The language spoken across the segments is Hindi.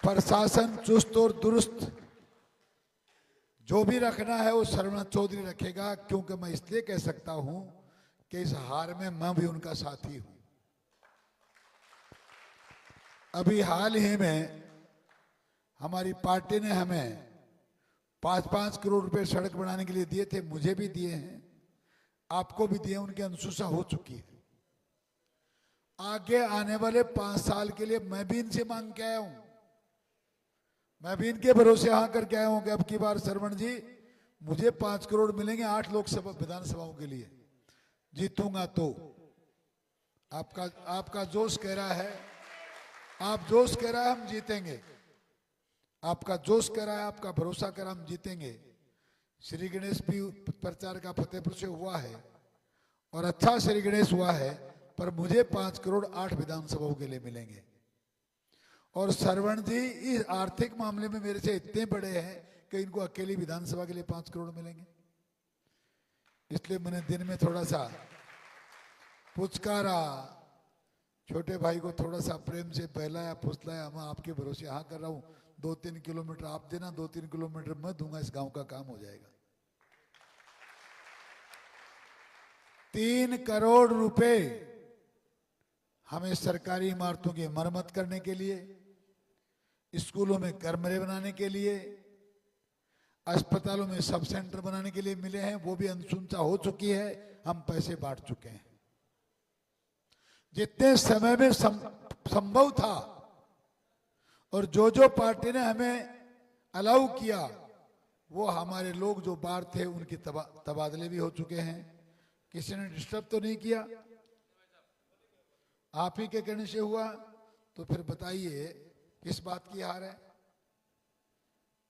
प्रशासन चुस्त और दुरुस्त जो भी रखना है वो सरवण चौधरी रखेगा, क्योंकि मैं इसलिए कह सकता हूं कि इस हार में मैं भी उनका साथी हूं। अभी हाल ही में हमारी पार्टी ने हमें 5-5 करोड़ रुपए सड़क बनाने के लिए दिए थे, मुझे भी दिए हैं, आपको भी दिए, उनकी अनुशंसा हो चुकी है। आगे आने वाले 5 साल के लिए मैं भी इनसे मांग के आया हूं, मैं भी इनके भरोसे हाँ करके आया हूं कि अब की बार सरवण जी मुझे 5 करोड़ मिलेंगे 8 लोकसभा विधानसभाओं के लिए, जीतूंगा तो। आपका जोश कह रहा है, आप जोश कह रहा है हम जीतेंगे, आपका जोश कह रहा है, आपका भरोसा कर हम जीतेंगे। श्री गणेश भी प्रचार का फतेहपुर से हुआ है और अच्छा श्री गणेश हुआ है, पर मुझे 5 करोड़ 8 विधानसभाओं के लिए मिलेंगे। और सरवण जी इस आर्थिक मामले में मेरे से इतने बड़े हैं कि इनको अकेली विधानसभा के लिए 5 करोड़ मिलेंगे। इसलिए मैंने दिन में थोड़ा सा पुचकारा, छोटे भाई को थोड़ा सा प्रेम से बहलाया फुसलाया, मैं आपके भरोसे हाँ कर रहा हूं, 2-3 किलोमीटर आप देना, 2-3 किलोमीटर मैं दूंगा, इस गांव का काम हो जाएगा। 3 करोड़ रुपए हमें सरकारी इमारतों की मरम्मत करने के लिए, स्कूलों में कमरे बनाने के लिए, अस्पतालों में सब सेंटर बनाने के लिए मिले हैं, वो भी अनुशंसा हो चुकी है, हम पैसे बांट चुके हैं। जितने समय में संभव था और जो पार्टी ने हमें अलाउ किया, वो हमारे लोग जो बाहर थे उनके तबादले भी हो चुके हैं। किसी ने डिस्टर्ब तो नहीं किया, आप ही के कहने से हुआ, तो फिर बताइए किस बात की हार है।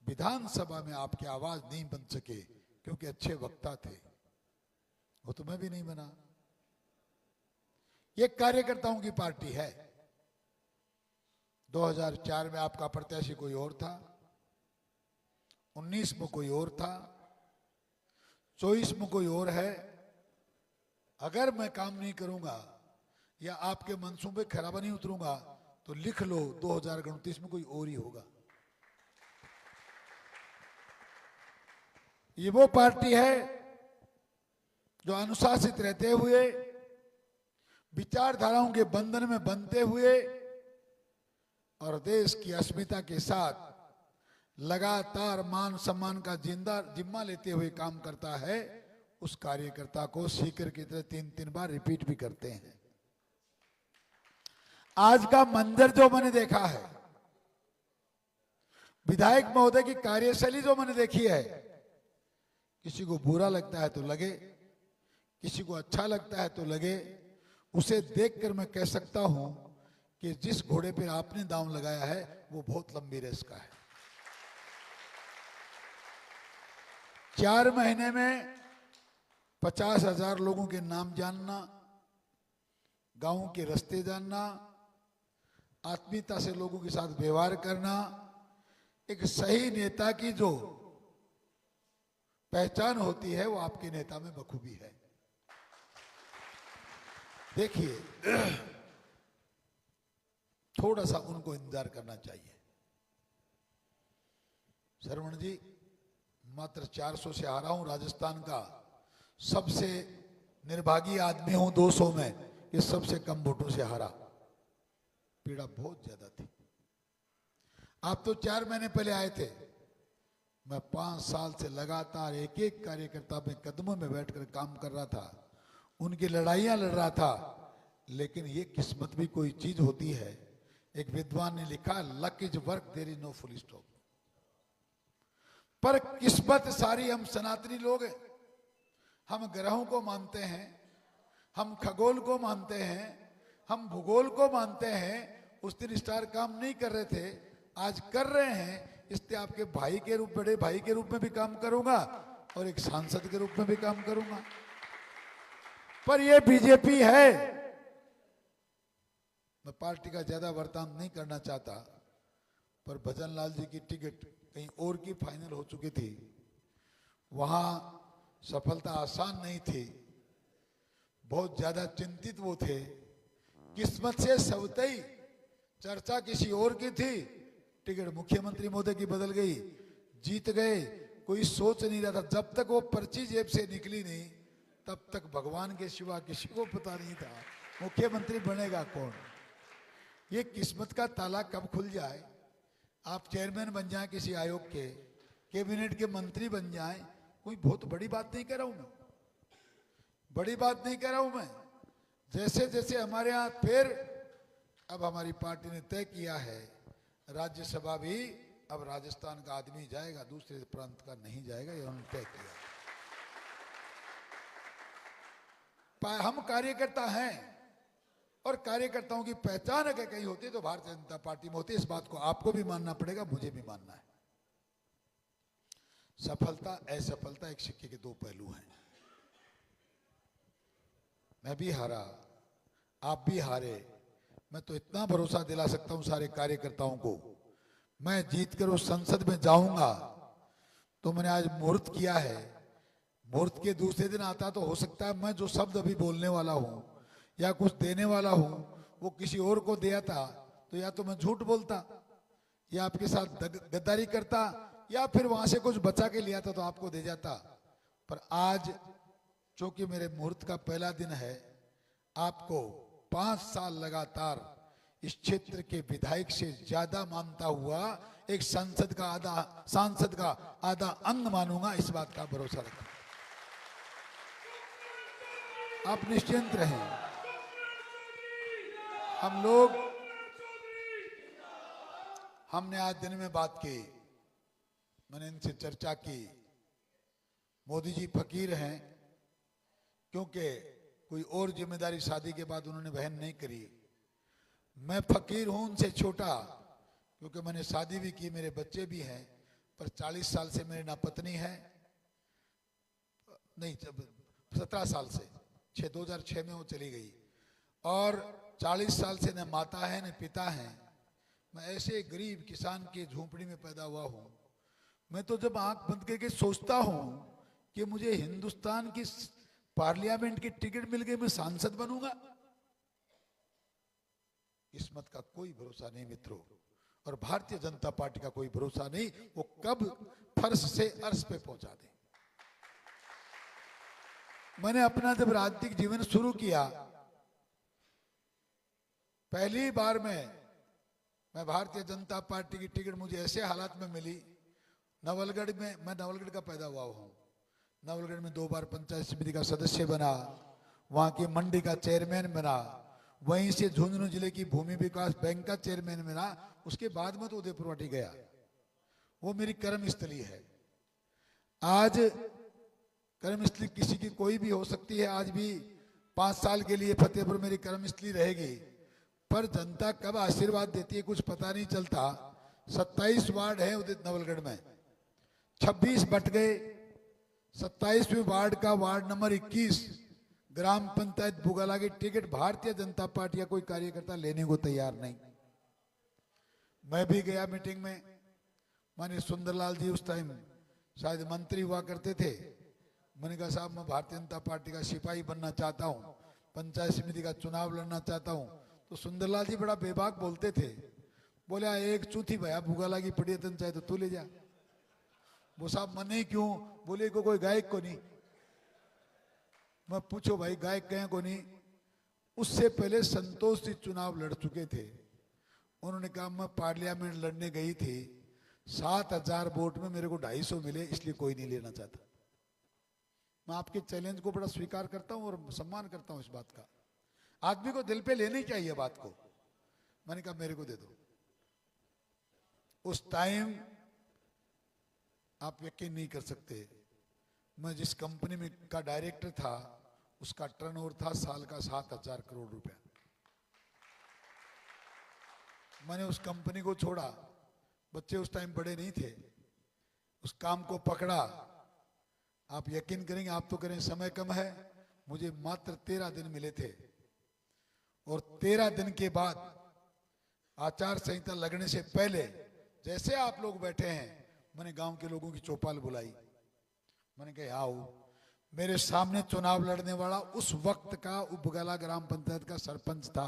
विधानसभा में आपकी आवाज नहीं बन सके क्योंकि अच्छे वक्ता थे, वो तो मैं भी नहीं बना। ये कार्यकर्ताओं की पार्टी है। 2004 में आपका प्रत्याशी कोई और था, 19 में कोई और था, 24 में कोई और है। अगर मैं काम नहीं करूंगा या आपके मंसूबे खराबा नहीं उतरूंगा तो लिख लो 2029 में कोई और ही होगा। ये वो पार्टी है जो अनुशासित रहते हुए, विचारधाराओं के बंधन में बंधते हुए और देश की अस्मिता के साथ लगातार मान सम्मान का जिम्मा लेते हुए काम करता है। उस कार्यकर्ता को सीकर की तरह 3-3 बार रिपीट भी करते हैं। आज का मंजर जो मैंने देखा है, विधायक महोदय की कार्यशैली जो मैंने देखी है, किसी को बुरा लगता है तो लगे, किसी को अच्छा लगता है तो लगे, उसे देखकर मैं कह सकता हूं कि जिस घोड़े पर आपने दांव लगाया है वो बहुत लंबी रेस का है। 4 महीने में 50,000 लोगों के नाम जानना, गांव के रास्ते जानना, आत्मीयता से लोगों के साथ व्यवहार करना, एक सही नेता की जो पहचान होती है वो आपके नेता में बखूबी है। देखिए, थोड़ा सा उनको इंतजार करना चाहिए। सरवण जी, मात्र 400 से हारा हूं, राजस्थान का सबसे निर्भागी आदमी हूं 200 में, ये सबसे कम वोटों से हारा। पीड़ा बहुत ज्यादा थी। आप तो 4 महीने पहले आए थे, मैं 5 साल से लगातार एक एक कार्यकर्ता में कदमों में बैठकर काम कर रहा था, उनकी लड़ाइयां लड़ रहा था। लेकिन ये किस्मत भी कोई चीज होती है। एक विद्वान ने लिखा, luck is work there is no full stop. पर किस्मत सारी हम सनातनी लोग हैं, हम ग्रहों को मानते हैं, हम खगोल को मानते हैं, हम भूगोल को मानते हैं। उस दिन स्टार काम नहीं कर रहे थे, आज कर रहे हैं। इसलिए आपके भाई के रूप, बड़े भाई के रूप में भी काम करूंगा और एक सांसद के रूप में भी काम करूंगा। पर यह बीजेपी है। मैं पार्टी का ज्यादा वर्तान नहीं करना चाहता, पर भजन लाल जी की टिकट कहीं और की फाइनल हो चुकी थी, वहां सफलता आसान नहीं थी, बहुत ज्यादा चिंतित वो थे। किस्मत से सवतई चर्चा किसी और की थी, टिकट मुख्यमंत्री महोदय की बदल गई, जीत गए। कोई सोच नहीं रहा था, जब तक वो पर्ची जेब से निकली नहीं तब तक भगवान के सिवा किसी को पता नहीं था मुख्यमंत्री बनेगा कौन। ये किस्मत का ताला कब खुल जाए, आप चेयरमैन बन जाएं किसी आयोग के, कैबिनेट के मंत्री बन जाएं, कोई बहुत बड़ी बात नहीं कर रहा हूं मैं, बड़ी बात नहीं कर रहा हूं मैं। जैसे जैसे हमारे यहाँ फिर अब हमारी पार्टी ने तय किया है राज्यसभा भी अब राजस्थान का आदमी जाएगा, दूसरे प्रांत का नहीं जाएगा, ये उन्होंने तय किया। हम कार्यकर्ता हैं और कार्यकर्ताओं की पहचान अगर कहीं होती है तो भारतीय जनता पार्टी में होती है। इस बात को आपको भी मानना पड़ेगा, मुझे भी मानना है। सफलता असफलता एक सिक्के के दो पहलू हैं। मैं भी हारा, आप भी हारे, मैं तो इतना भरोसा दिला सकता हूं सारे कार्यकर्ताओं को, मैं जीतकर उस संसद में जाऊंगा। तो मैंने आज मुहूर्त किया है, मुहूर्त के दूसरे दिन आता तो हो सकता है मैं जो शब्द अभी बोलने वाला हूं या कुछ देने वाला हूं वो किसी और को दिया था तो या तो मैं झूठ बोलता या आपके साथ गद्दारी करता या फिर वहां से कुछ बचा के लिया था तो आपको दे जाता। पर आज चूंकि मेरे मुहूर्त का पहला दिन है, आपको 5 साल लगातार इस क्षेत्र के विधायक से ज्यादा मानता हुआ एक सांसद का आधा अंग मानूंगा, इस बात का भरोसा रखें। आप निश्चिंत रहें। हमने आज दिन में बात की, मैंने इनसे चर्चा की। मोदी जी फकीर हैं क्योंकि कोई और जिम्मेदारी शादी के बाद उन्होंने वहन नहीं करी। मैं फकीर हूं उनसे छोटा क्योंकि मैंने शादी भी की, मेरे बच्चे भी हैं, पर 40 साल से मेरी ना पत्नी है, नहीं 17 साल से 2006 में वो चली गई, और 40 साल से न माता है न पिता है। मैं ऐसे गरीब किसान के झोंपड़ी में पैदा हुआ हूं। मैं तो जब आंख बंद करके सोचता हूं कि मुझे हिंदुस्तान की पार्लियामेंट की टिकट मिल गई, मैं सांसद बनूंगा, किस्मत का कोई भरोसा नहीं मित्रों, और भारतीय जनता पार्टी का कोई भरोसा नहीं, वो कब फर्श से अर्श पे पहुंचा दे। मैंने अपना जब राजनीतिक जीवन शुरू किया, पहली बार मैं भारतीय जनता पार्टी की टिकट मुझे ऐसे हालात में मिली, नवलगढ़ में, मैं नवलगढ़ का पैदा हुआ हूं, नवलगढ़ में 2 बार पंचायत समिति का सदस्य बना, वहां की मंडी का चेयरमैन बना, वहीं से झुंझुनू जिले की भूमि विकास बैंक का चेयरमैन बना, उसके बाद में तो उदयपुर वाटी गया। वो मेरी कर्मस्थली है। आज कर्मस्थली किसी की कोई भी हो सकती है, आज भी 5 साल के लिए फतेहपुर मेरी कर्मस्थली रहेगी, पर जनता कब आशीर्वाद देती है कुछ पता नहीं चलता। 27 वार्ड है उदित नवलगढ़ में, 26 बट गए। 27वें वार्ड का वार्ड नंबर 21 ग्राम पंचायत बुगाला की टिकट भारतीय जनता पार्टी का कोई कार्यकर्ता लेने को तैयार नहीं। मैं भी गया मीटिंग में, माननीय सुंदरलाल जी उस टाइम शायद मंत्री हुआ करते थे। मैंने कहा साहब मैं भारतीय जनता पार्टी का सिपाही बनना चाहता हूं, पंचायत समिति का चुनाव लड़ना चाहता हूं। तो सुंदरलाल जी बड़ा बेबाक बोलते थे, बोले एक चूथी भैया बुगाला की पड़ी है, चाहे तो तू ले जा। वो साहब मने क्यों, बोले को कोई गायक को नहीं। मैं पूछो भाई गायक कहें को नहीं। उससे पहले संतोष जी चुनाव लड़ चुके थे, उन्होंने कहा मैं पार्लियामेंट लड़ने गई थी, 7000 वोट में मेरे को 250 मिले, इसलिए कोई नहीं लेना चाहता। मैं आपके चैलेंज को बड़ा स्वीकार करता हूं और सम्मान करता हूं इस बात का। आदमी को दिल पे लेनी चाहिए बात को। मैंने कहा मेरे को दे दो। उस टाइम आप यकीन नहीं कर सकते, मैं जिस कंपनी में का डायरेक्टर था उसका टर्नओवर था साल का 7000 करोड़ रुपया। मैंने उस कंपनी को छोड़ा, बच्चे उस टाइम बड़े नहीं थे, उस काम को पकड़ा। आप यकीन करेंगे, आप तो करें समय कम है, मुझे मात्र 13 दिन मिले थे, और 13 दिन के बाद आचार संहिता लगने से पहले जैसे आप लोग बैठे हैं, मैंने गांव के लोगों की चौपाल बुलाई। मैंने कहा आओ, मेरे सामने चुनाव लड़ने वाला उस वक्त का उपगला ग्राम पंचायत का सरपंच था,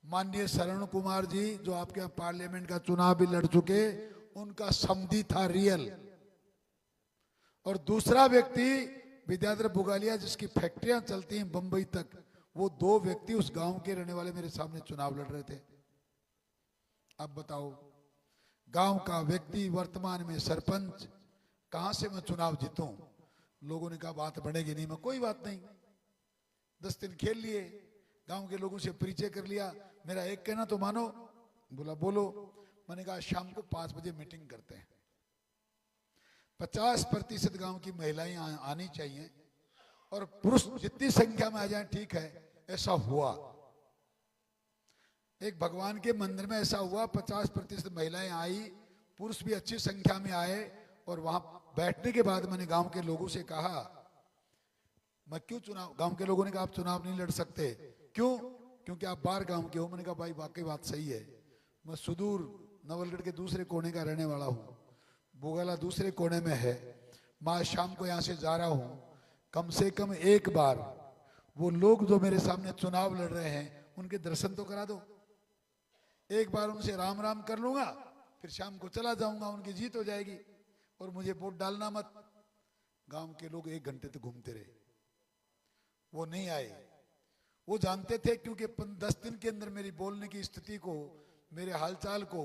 माननीय शरण कुमार जी जो आपके यहाँ पार्लियामेंट का चुनाव भी लड़ चुके, उनका समधी था रियल। और दूसरा व्यक्ति विद्याधर बुगालिया जिसकी फैक्ट्रियां चलती हैं बंबई तक, वो दो व्यक्ति उस गांव के रहने वाले मेरे सामने चुनाव लड़ रहे थे। अब बताओ, गांव का व्यक्ति वर्तमान में सरपंच, कहां से मैं चुनाव जीतूं? लोगों ने कहा बात बढ़ेगी नहीं। मैं कोई बात नहीं, 10 दिन खेल लिए, गांव के लोगों से परिचय कर लिया। मेरा एक कहना तो मानो। बोला बोलो। मैंने कहा शाम को 5 बजे मीटिंग करते हैं, 50% गांव की महिलाएं आनी चाहिए और पुरुष जितनी संख्या में आ जाए ठीक है। ऐसा हुआ, एक भगवान के मंदिर में ऐसा हुआ, 50% महिलाएं आई, पुरुष भी अच्छी संख्या में आए। और वहां बैठने के बाद मैंने गांव के लोगों से कहा, मैं क्यों चुनाव, गांव के लोगों ने कहा आप चुनाव नहीं लड़ सकते। क्यों? क्योंकि आप बाहर गांव के हो। मैंने कहा भाई वाकई बात सही है, मैं सुदूर नवलगढ़ के दूसरे कोने का रहने वाला हूं, बुगाला दूसरे कोने में है। मैं शाम को यहां से जा रहा हूं, कम से कम एक बार वो लोग जो मेरे सामने चुनाव लड़ रहे हैं उनके दर्शन तो करा दो। एक बार उनसे राम राम कर लूंगा, फिर शाम को चला जाऊंगा, उनकी जीत हो जाएगी और मुझे वोट डालना मत। गांव के लोग 1 घंटे तक घूमते रहे, वो नहीं आए। वो जानते थे क्योंकि 10 दिन के अंदर मेरी बोलने की स्थिति को, मेरे हालचाल को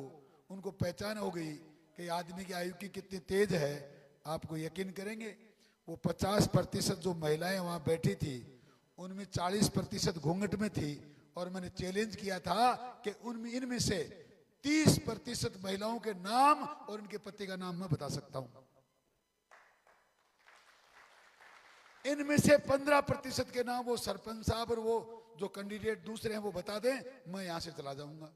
उनको पहचान हो गई कि आदमी की आयु की कितनी तेज है। आपको यकीन करेंगे, वो 50% जो महिलाएं वहां बैठी थी उनमें 40% घूंघट में थी। और मैंने चैलेंज किया था कि उनमें इनमें से 30% महिलाओं के नाम और इनके पति का नाम मैं बता सकता हूं। इनमें से 15% के नाम वो सरपंच साहब और वो जो कैंडिडेट दूसरे हैं वो बता दें, मैं यहां से चला जाऊंगा।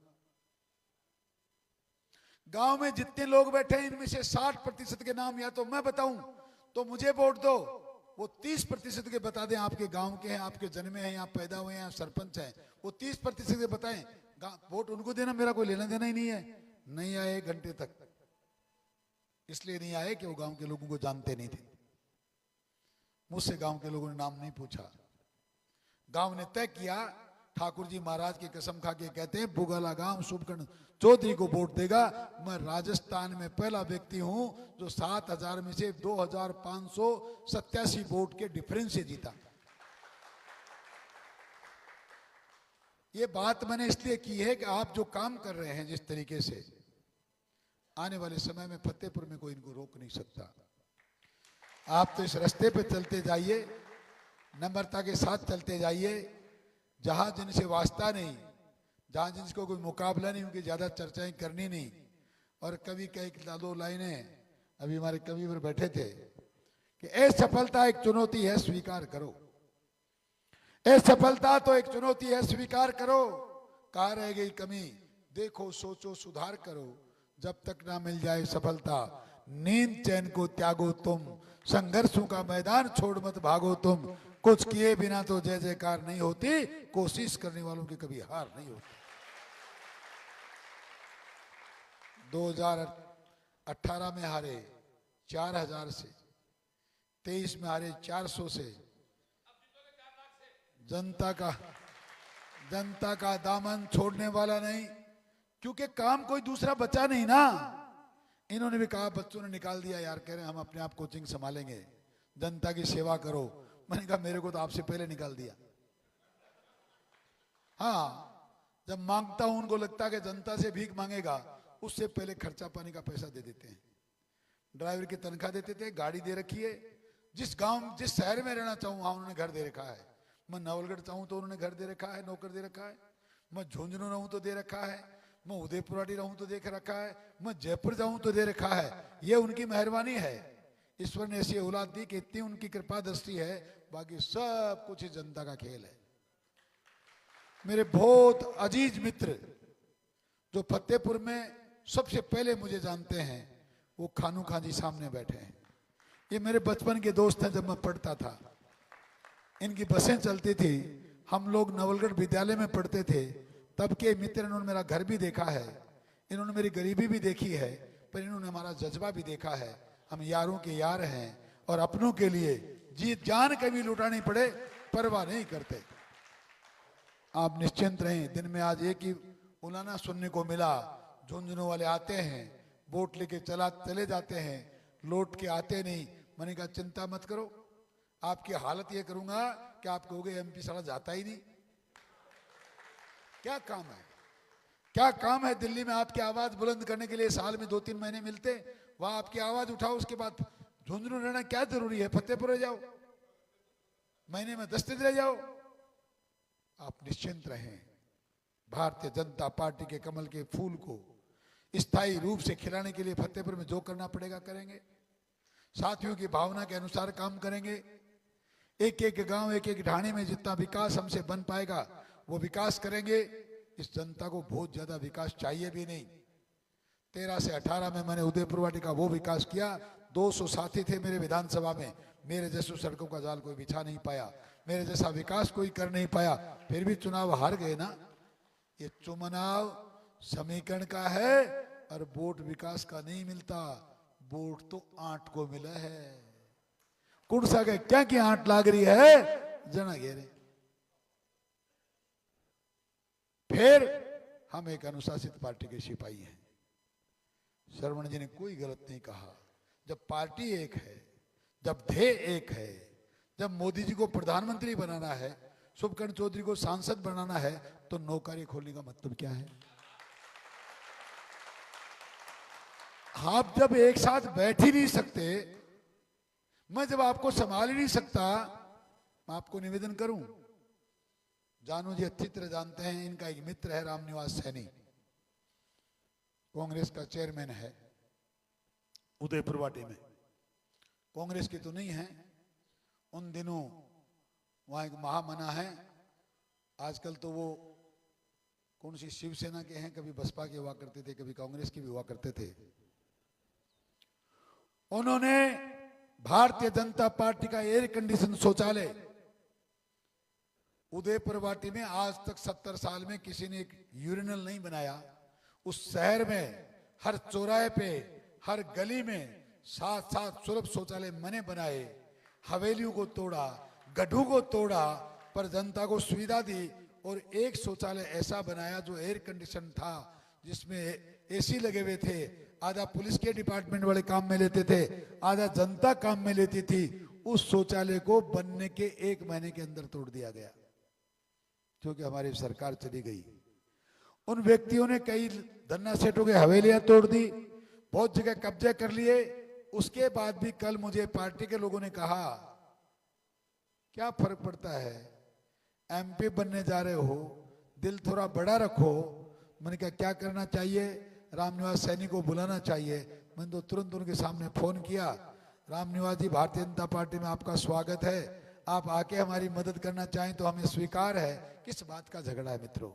गांव में जितने लोग बैठे हैं इनमें से 60% के नाम या तो मैं बताऊं तो मुझे वोट दो, वो 30% के बता दें, आपके गांव के हैं, आपके जन्मे हैं, यहाँ पैदा हुए हैं, सरपंच हैं, वो 30% के बताएं, वोट उनको देना, मेरा कोई लेना देना ही नहीं है। नहीं आए 1 घंटे तक, इसलिए नहीं आए कि वो गांव के लोगों को जानते नहीं थे। मुझसे गांव के लोगों ने नाम नहीं पूछा। गांव ने तय किया, ठाकुर जी महाराज की कसम खा के कहते हैं बुगाला गांव शुभकर्ण चौधरी को वोट देगा। मैं राजस्थान में पहला व्यक्ति हूं जो 7,000 में से 2,587 वोट के डिफरेंस से जीता। ये बात मैंने इसलिए की है कि आप जो काम कर रहे हैं जिस तरीके से, आने वाले समय में फतेहपुर में कोई इनको रोक नहीं सकता। आप तो इस रास्ते पे चलते जाइए, नम्रता के साथ चलते जाइए। जहां जिनसे वास्ता नहीं, जहां जिनको कोई मुकाबला नहीं, उनकी ज्यादा चर्चाएं करनी नहीं। और कवि का एक 2 लाइनें, अभी हमारे कवि पर बैठे थे कि असफलता एक चुनौती है स्वीकार करो। असफलता तो एक चुनौती है स्वीकार करो। कहाँ रह गई कमी, देखो सोचो सुधार करो। जब तक ना मिल जाए सफलता, नींद चैन को त्यागो तुम। संघर्षों का मैदान छोड़ मत भागो तुम। कुछ किए बिना तो जय जयकार नहीं होती, कोशिश करने वालों की कभी हार नहीं होती। 2018 में हारे 4,000 से, 23 में हारे 400 से। जनता का दामन छोड़ने वाला नहीं, क्योंकि काम कोई दूसरा बचा नहीं ना। इन्होंने भी कहा, बच्चों ने निकाल दिया यार, कह रहे हैं हम अपने आप कोचिंग संभालेंगे, जनता की सेवा करो। मैंने कहा मेरे को तो आपसे पहले निकाल दिया। हाँ, जब मांगता हूं उनको लगता है कि जनता से भीख मांगेगा, उससे पहले खर्चा पानी का पैसा दे देते हैं। ड्राइवर की तनख्वाह देते थे, गाड़ी दे रखी है। जिस गांव जिस शहर में रहना चाहूं वहां उन्होंने घर दे रखा है। मैं नवलगढ़ चाहूं तो उन्होंने घर दे रखा है, नौकर दे रखा है। मैं झुंझुनू रहूं तो दे रखा है, मैं उदयपुराटी रहूं तो देख रखा है, मैं जयपुर जाऊं तो दे रखा है। ये उनकी मेहरबानी है। ईश्वर ने ऐसी औलाद दी कि इतनी उनकी कृपा दृष्टि है, बाकी सब कुछ ही जनता का खेल है। मेरे बहुत अजीज मित्र जो फतेहपुर में सबसे पहले मुझे जानते हैं, वो खानू खां जी सामने बैठे हैं। ये मेरे बचपन के दोस्त हैं। जब मैं पढ़ता था इनकी बसें चलती थी, हम लोग नवलगढ़ विद्यालय में पढ़ते थे, तब के मित्र। इन्होंने मेरा घर भी देखा है, इन्होंने मेरी गरीबी भी देखी है, पर इन्होंने हमारा जज्बा भी देखा है। हम यारों के यार हैं और अपनों के लिए जी जान कभी लुटानी पड़े परवाह नहीं करते। आप निश्चिंत रहें। दिन में आज एक ही उलाना सुनने को मिला, झुंझुनू वाले आते हैं, वोट लेके चले जाते हैं, लौट के आते नहीं। मैंने कहा चिंता मत करो, आपकी हालत ये करूंगा कि आप कहोगे एमपी साला जाता ही नहीं। क्या काम है, क्या काम है दिल्ली में आपकी आवाज बुलंद करने के लिए साल में 2-3 महीने मिलते, वहां आपकी आवाज उठाओ, उसके बाद झुंझुनू रहना क्या जरूरी है? फतेहपुर रह जाओ, महीने में 10 दिन रह जाओ। आप निश्चिंत रहें, भारतीय जनता पार्टी के कमल के फूल को स्थायी रूप से खिलाने के लिए फतेहपुर में जो करना पड़ेगा करेंगे, साथियों की भावना के अनुसार काम करेंगे। एक एक गांव, एक एक ढाणी में जितना विकास हमसे बन पाएगा वो विकास करेंगे। इस जनता को बहुत ज्यादा विकास चाहिए भी नहीं। 13 से 18 में मैंने उदयपुर वाटी का वो विकास किया, 200 साथी थे मेरे विधानसभा में, मेरे जैसे सड़कों का जाल कोई बिछा नहीं पाया, मेरे जैसा विकास कोई कर नहीं पाया, फिर भी चुनाव हार गए ना। ये चुनाव समीकरण का है और वोट विकास का नहीं मिलता, वोट तो आंट को मिला है। कुड़सा के क्या की आंट लाग रही है जना घेरे। फिर हम एक अनुशासित पार्टी के सिपाही हैं। श्रवण जी ने कोई गलत नहीं कहा। जब पार्टी एक है, जब ध्येय एक है, जब मोदी जी को प्रधानमंत्री बनाना है, शुभकर्ण चौधरी को सांसद बनाना है, तो नौकरी खोलने का मतलब क्या है? आप जब एक साथ बैठ ही नहीं सकते, मैं जब आपको संभाल ही नहीं सकता, मैं आपको निवेदन करूं, जानू जी अच्छी तरह जानते हैं, इनका एक मित्र है रामनिवास सैनी, कांग्रेस का चेयरमैन है उदयपुर वाटी में। कांग्रेस की तो नहीं है, उन दिनों वहां एक महामना है, आजकल तो वो कौन सी शिवसेना के हैं, कभी बसपा के हुआ करते थे, कभी कांग्रेस के भी हुआ करते थे। उन्होंने भारतीय जनता पार्टी का एयर कंडीशन शौचालय उदयपुर वाटी में आज तक 70 साल में किसी ने एक यूरिनल नहीं बनाया। उस शहर में हर चौराहे पे, हर गली में 7-7 सुलभ शौचालय मैंने बनाए, हवेलियों को तोड़ा, गड्ढों को तोड़ा, पर जनता को सुविधा दी। और एक शौचालय ऐसा बनाया जो एयर कंडीशन था, जिसमें एसी लगे हुए थे, आधा पुलिस के डिपार्टमेंट वाले काम में लेते थे, आधा जनता काम में लेती थी। उस शौचालय को बनने के 1 महीने के अंदर तोड़ दिया गया, क्योंकि हमारी सरकार चली गई। उन व्यक्तियों ने कई धन्ना सेठों के हवेलियां तोड़ दी, बहुत जगह कब्जे कर लिए। उसके बाद भी कल मुझे पार्टी के लोगों ने कहा, क्या फर्क पड़ता है, एमपी बनने जा रहे हो, दिल थोड़ा बड़ा रखो। मैंने कहा क्या करना चाहिए, रामनिवास सैनी को बुलाना चाहिए। मैंने तो तुरंत उनके सामने फोन किया, रामनिवास जी भारतीय जनता पार्टी में आपका स्वागत है, आप आके हमारी मदद करना चाहें तो हमें स्वीकार है। किस बात का झगड़ा है मित्रों,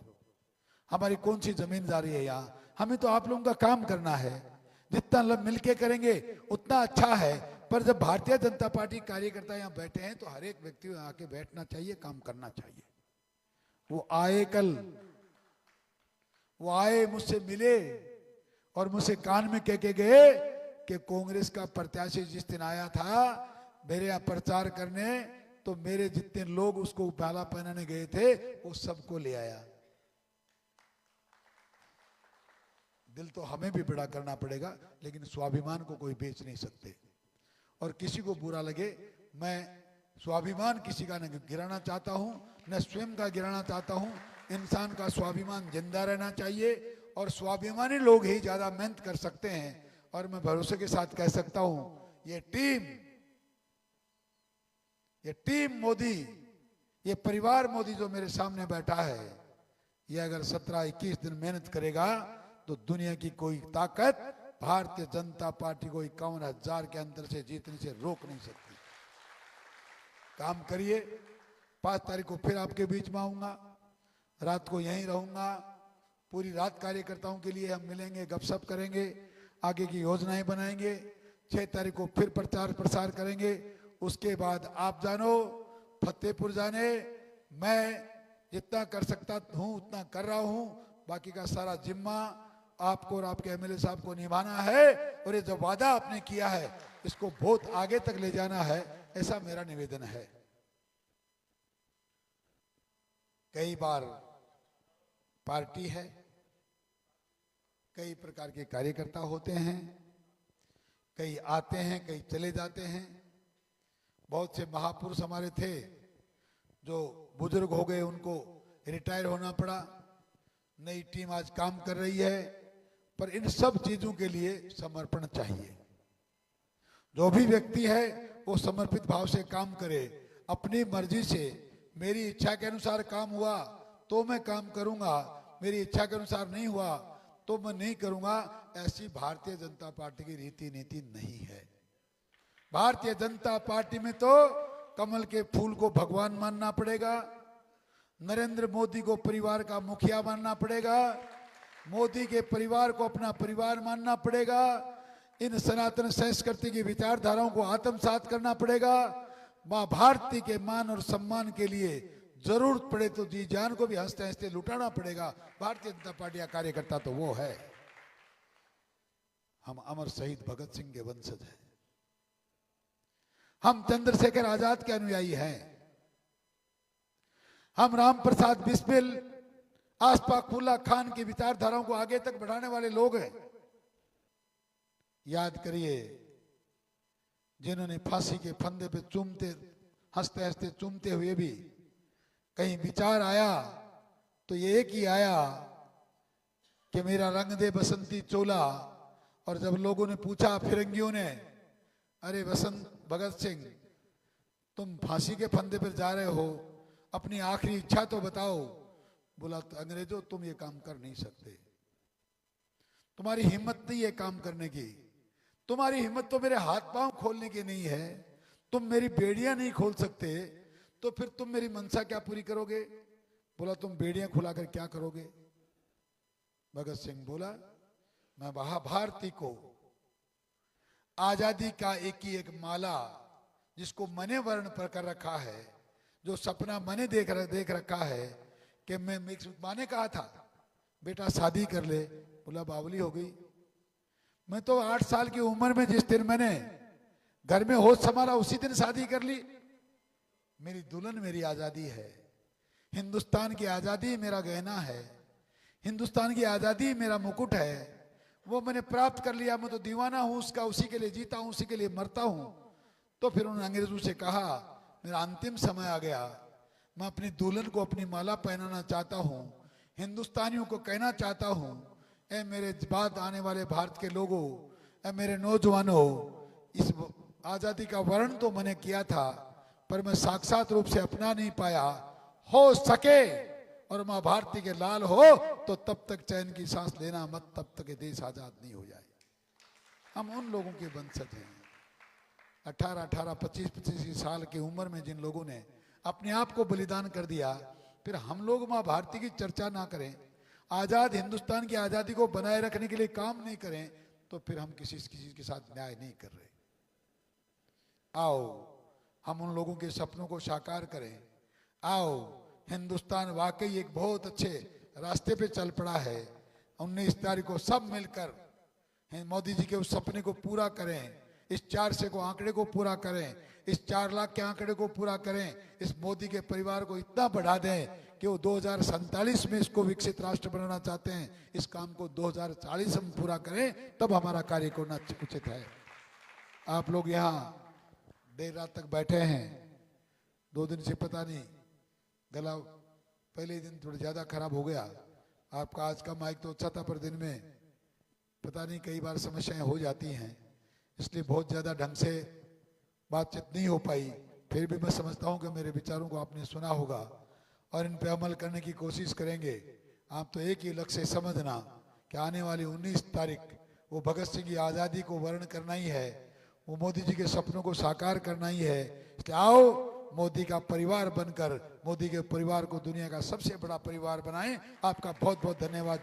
हमारी कौन सी जमींदारी है यहाँ? हमें तो आप लोगों का काम करना है, जितना मिलके करेंगे उतना अच्छा है। पर जब भारतीय जनता पार्टी कार्यकर्ता यहाँ बैठे हैं तो हर एक व्यक्ति आके बैठना चाहिए, काम करना चाहिए। वो आए कल, वो आए मुझसे मिले और मुझसे कान में कह के गए कि कांग्रेस का प्रत्याशी जिस दिन आया था मेरे यहाँ प्रचार करने, तो मेरे जितने लोग उसको माला पहनाने गए थे वो सबको ले आया। दिल तो हमें भी बड़ा करना पड़ेगा, लेकिन स्वाभिमान को कोई बेच नहीं सकते। और किसी को बुरा लगे, मैं स्वाभिमान किसी का न गिराना चाहता हूं, न स्वयं का गिराना चाहता हूं। इंसान का स्वाभिमान जिंदा रहना चाहिए और स्वाभिमानी लोग ही ज्यादा मेहनत कर सकते हैं। और मैं भरोसे के साथ कह सकता हूं, ये टीम मोदी, ये परिवार मोदी जो मेरे सामने बैठा है, ये अगर 17-21 दिन मेहनत करेगा तो दुनिया की कोई ताकत भारतीय जनता पार्टी को 51,000 के अंतर से जीतने से रोक नहीं सकती। काम करिए। 5 तारीख को फिर आपके बीच में आऊंगा, रात को यहीं रहूंगा, पूरी रात कार्यकर्ताओं के लिए हम मिलेंगे, गपशप करेंगे, आगे की योजनाएं बनाएंगे। 6 तारीख को फिर प्रचार प्रसार करेंगे। उसके बाद आप जानो, फतेहपुर जाने, मैं जितना कर सकता हूं उतना कर रहा हूं, बाकी का सारा जिम्मा आपको और आपके एमएलए साहब को निभाना है। और ये जो वादा आपने किया है इसको बहुत आगे तक ले जाना है, ऐसा मेरा निवेदन है। कई बार पार्टी है, कई प्रकार के कार्यकर्ता होते हैं, कई आते हैं, कई चले जाते हैं। बहुत से महापुरुष हमारे थे जो बुजुर्ग हो गए, उनको रिटायर होना पड़ा। नई टीम आज काम कर रही है, पर इन सब चीजों के लिए समर्पण चाहिए। जो भी व्यक्ति है वो समर्पित भाव से काम करे, अपनी मर्जी से। मेरी इच्छा के अनुसार काम हुआ तो मैं काम करूंगा, मेरी इच्छा के अनुसार नहीं हुआ तो मैं नहीं करूंगा। ऐसी भारतीय जनता पार्टी की रीति नीति नहीं है। भारतीय जनता पार्टी में तो कमल के फूल को भगवान मानना पड़ेगा, नरेंद्र मोदी को परिवार का मुखिया मानना पड़ेगा, मोदी के परिवार को अपना परिवार मानना पड़ेगा, इन सनातन संस्कृति की विचारधाराओं को आत्मसात करना पड़ेगा। मां भारती के मान और सम्मान के लिए जरूरत पड़े तो जी जान को भी हंसते हंसते लुटाना पड़ेगा। भारतीय जनता पार्टी का कार्यकर्ता तो वो है। हम अमर शहीद भगत सिंह के वंशज हैं, हम चंद्रशेखर आजाद के अनुयायी हैं, हम राम प्रसाद बिस्मिल, आशफाक उल्लाह खान की विचारधाराओं को आगे तक बढ़ाने वाले लोग हैं। याद करिए, जिन्होंने फांसी के फंदे पे चूमते, हंसते हंसते चूमते हुए भी कहीं विचार आया तो ये एक ही आया कि मेरा रंग दे बसंती चोला। और जब लोगों ने पूछा, फिरंगियों ने, अरे भगत सिंह, तुम फांसी के फंदे पर जा रहे हो, अपनी आखिरी इच्छा तो बताओ। बोला, तो अंग्रेजों तुम ये काम कर नहीं सकते, तुम्हारी हिम्मत नहीं है काम करने की, तुम्हारी हिम्मत तो मेरे हाथ पांव खोलने की नहीं है, तुम मेरी बेड़ियां नहीं खोल सकते, तो फिर तुम मेरी मनसा क्या पूरी करोगे? बोला, तुम बेड़ियां खुलाकर क्या करोगे? भगत सिंह बोला, मैं महाभारती को आजादी का एक ही एक माला, जिसको मने वर्ण पर कर रखा है, जो सपना मने देख रखा है कि मैं माँ ने कहा था बेटा शादी कर ले, बोला बावली हो गई। मैं तो 8 साल की उम्र में जिस दिन मैंने घर में होश संभाला उसी दिन शादी कर ली। मेरी दुल्हन मेरी आजादी है, हिंदुस्तान की आजादी मेरा गहना है, हिंदुस्तान की आजादी मेरा मुकुट है, वो मैंने प्राप्त कर लिया। मैं तो दीवाना हूं उसका, उसी के लिए जीता हूं, उसी के लिए मरता हूं। तो फिर उन्होंने अंग्रेजों से कहा, मेरा अंतिम समय आ गया, मैं अपनी दुल्हन को अपनी माला पहनाना चाहता हूं, हिंदुस्तानियों को कहना चाहता हूं, ए मेरे बाद आने वाले भारत के लोगों, ए मेरे नौजवानों, इस आजादी का वर्ण तो मैंने किया था, पर मैं साक्षात रूप से अपना नहीं पाया। हो सके और मां भारती के लाल हो तो तब तक चैन की सांस लेना मत, तब तक ये देश आजाद नहीं हो जाए। हम उन लोगों के वंशज हैं, 18-18, 25-25 साल की उम्र में जिन लोगों ने अपने आप को बलिदान कर दिया, फिर हम लोग मां भारती की चर्चा ना करें, आजाद हिंदुस्तान की आजादी को बनाए रखने के लिए काम नहीं करें, तो फिर हम किसी के साथ न्याय नहीं कर रहे। आओ हम उन लोगों के सपनों को साकार करें। आओ, हिंदुस्तान वाकई एक बहुत अच्छे रास्ते पे चल पड़ा है। 19 तारीख को सब मिलकर मोदी जी के उस सपने को पूरा करें, इस 400 को आंकड़े को पूरा करें, इस 4 लाख के आंकड़े को पूरा करें, इस मोदी के परिवार को इतना बढ़ा दें कि वो 2047 में इसको विकसित राष्ट्र बनाना चाहते हैं, इस काम को 2040 में पूरा करें, तब हमारा कार्य करना उचित है। आप लोग यहाँ देर रात तक बैठे हैं, 2 दिन से पता नहीं, गला पहले दिन थोड़ा ज्यादा खराब हो गया। आपका आज का माइक तो अच्छा था, पर दिन में पता नहीं कई बार समस्याएं हो जाती हैं, इसलिए बहुत ज्यादा ढंग से बातचीत नहीं हो पाई। फिर भी मैं समझता हूं कि मेरे विचारों को आपने सुना होगा और इन पे अमल करने की कोशिश करेंगे। आप तो एक ही लक्ष्य समझना कि आने वाली 19 तारीख वो भगत सिंह की आज़ादी को वर्ण करना ही है, वो मोदी जी के सपनों को साकार करना ही है। इसलिए आओ मोदी का परिवार बनकर मोदी के परिवार को दुनिया का सबसे बड़ा परिवार बनाएं। आपका बहुत बहुत धन्यवाद।